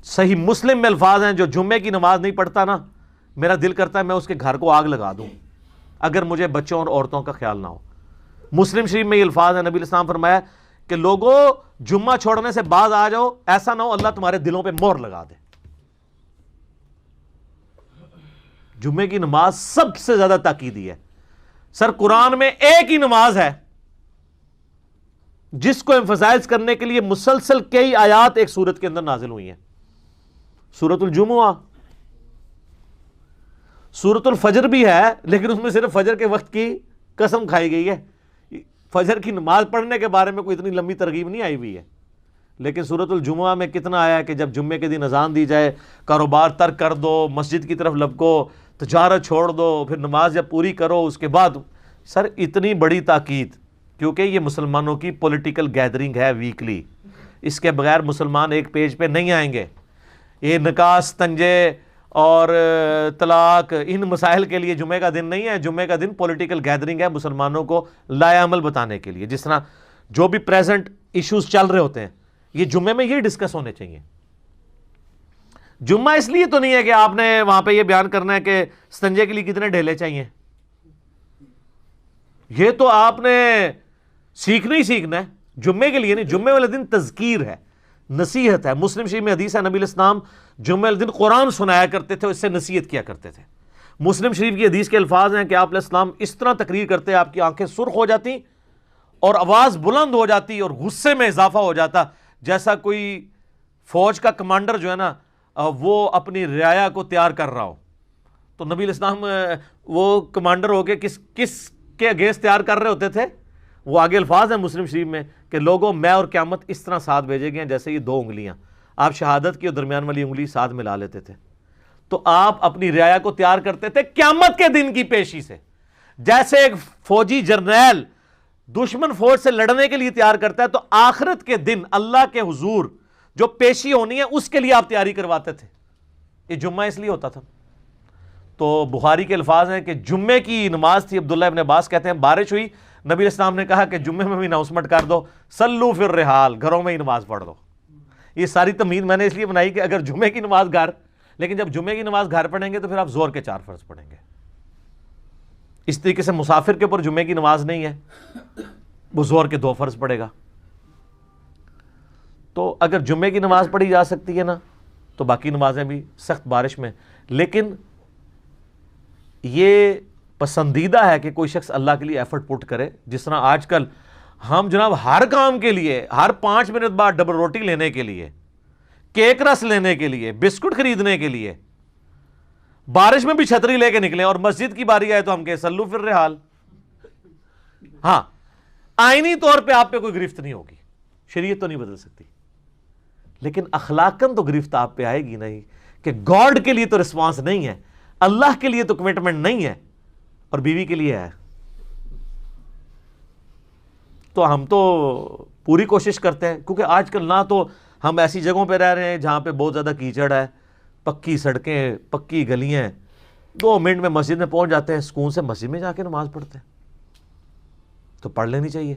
صحیح مسلم میں الفاظ ہیں جو جمعے کی نماز نہیں پڑھتا نا، میرا دل کرتا ہے میں اس کے گھر کو آگ لگا دوں اگر مجھے بچوں اور عورتوں کا خیال نہ ہو۔ مسلم شریف میں یہ الفاظ ہیں، نبی علیہ السلام فرمایا کہ لوگوں جمعہ چھوڑنے سے بعد آ جاؤ، ایسا نہ ہو اللہ تمہارے دلوں پہ مہر لگا دے۔ جمعے کی نماز سب سے زیادہ تاکیدی ہے۔ سر قرآن میں ایک ہی نماز ہے جس کو ایمفسائز کرنے کے لیے مسلسل کئی آیات ایک سورت کے اندر نازل ہوئی ہیں، سورۃ الجمعہ۔ سورۃ الفجر بھی ہے لیکن اس میں صرف فجر کے وقت کی قسم کھائی گئی ہے، فجر کی نماز پڑھنے کے بارے میں کوئی اتنی لمبی ترغیب نہیں آئی ہوئی ہے۔ لیکن سورۃ الجمعہ میں کتنا آیا ہے کہ جب جمعے کے دن اذان دی جائے کاروبار ترک کر دو، مسجد کی طرف لپکو، تجارت چھوڑ دو، پھر نماز جب پوری کرو اس کے بعد۔ سر اتنی بڑی تاکید، کیونکہ یہ مسلمانوں کی پولیٹیکل گیدرنگ ہے ویکلی، اس کے بغیر مسلمان ایک پیج پہ نہیں آئیں گے۔ یہ نکاح، استنجے اور طلاق ان مسائل کے لیے جمعے کا دن نہیں ہے، جمعے کا دن پولیٹیکل گیدرنگ ہے مسلمانوں کو لائے عمل بتانے کے لیے۔ جس طرح جو بھی پریزنٹ ایشوز چل رہے ہوتے ہیں یہ جمعے میں یہ ڈسکس ہونے چاہیے۔ جمعہ اس لیے تو نہیں ہے کہ آپ نے وہاں پہ یہ بیان کرنا ہے کہ استنجے کے لیے کتنے ڈھیلے چاہیے، یہ تو آپ نے سیکھنا ہی سیکھنا ہے، جمعے کے لیے نہیں۔ جمعے والے دن تذکیر ہے، نصیحت ہے۔ مسلم شریف میں حدیث ہے نبی علیہ السلام جمعے والے دن قرآن سنایا کرتے تھے، اس سے نصیحت کیا کرتے تھے۔ مسلم شریف کی حدیث کے الفاظ ہیں کہ آپ علیہ السلام اس طرح تقریر کرتے آپ کی آنکھیں سرخ ہو جاتی اور آواز بلند ہو جاتی اور غصے میں اضافہ ہو جاتا، جیسا کوئی فوج کا کمانڈر جو ہے نا وہ اپنی رعایا کو تیار کر رہا ہو۔ تو نبی علیہ السلام وہ کمانڈر ہو کے کس کے اگینسٹ تیار کر رہے ہوتے تھے؟ وہ آگے الفاظ ہیں مسلم شریف میں کہ لوگوں میں اور قیامت اس طرح ساتھ بھیجے گئے ہیں جیسے یہ دو انگلیاں، آپ شہادت کی اور درمیان والی انگلی ساتھ ملا لیتے تھے۔ تو آپ اپنی رعایا کو تیار کرتے تھے قیامت کے دن کی پیشی سے، جیسے ایک فوجی جرنیل دشمن فوج سے لڑنے کے لیے تیار کرتا ہے، تو آخرت کے دن اللہ کے حضور جو پیشی ہونی ہے اس کے لیے آپ تیاری کرواتے تھے۔ یہ جمعہ اس لیے ہوتا تھا۔ تو بخاری کے الفاظ ہیں کہ جمعے کی نماز تھی، عبداللہ ابن عباس کہتے ہیں بارش ہوئی، نبی علیہ السلام نے کہا کہ جمعے میں بھی اناؤنسمنٹ کر دو، صلو فی الرحال، گھروں میں ہی نماز پڑھ دو۔ یہ ساری تمہید میں نے اس لیے بنائی کہ اگر جمعے کی نماز گھر، لیکن جب جمعے کی نماز گھر پڑھیں گے تو پھر آپ زور کے 4 فرض پڑھیں گے۔ اس طریقے سے مسافر کے اوپر جمعے کی نماز نہیں ہے، وہ زور کے 2 فرض پڑھے گا۔ تو اگر جمعے کی نماز پڑھی جا سکتی ہے نا تو باقی نمازیں بھی سخت بارش میں، لیکن یہ پسندیدہ ہے کہ کوئی شخص اللہ کے لیے ایفرٹ پٹ کرے۔ جس طرح آج کل ہم جناب ہر کام کے لیے ہر 5 منٹ بعد ڈبل روٹی لینے کے لیے، کیک رس لینے کے لیے، بسکٹ خریدنے کے لیے بارش میں بھی چھتری لے کے نکلیں، اور مسجد کی باری آئے تو ہم کہ صلو فی الرحال۔ ہاں آئینی طور پہ آپ پہ کوئی گرفت نہیں ہوگی، شریعت تو نہیں بدل سکتی، لیکن اخلاقاً تو گرفت آپ پہ آئے گی نہیں کہ گاڈ کے لیے تو رسپانس نہیں ہے، اللہ کے لیے تو کمٹمنٹ نہیں ہے، اور بیوی کے لیے ہے۔ تو ہم تو پوری کوشش کرتے ہیں، کیونکہ آج کل نہ تو ہم ایسی جگہوں پہ رہ رہے ہیں جہاں پہ بہت زیادہ کیچڑ ہے، پکی سڑکیں، پکی گلیاں، 2 منٹ میں مسجد میں پہنچ جاتے ہیں، سکون سے مسجد میں جا کے نماز پڑھتے ہیں۔ تو پڑھ لینی چاہیے۔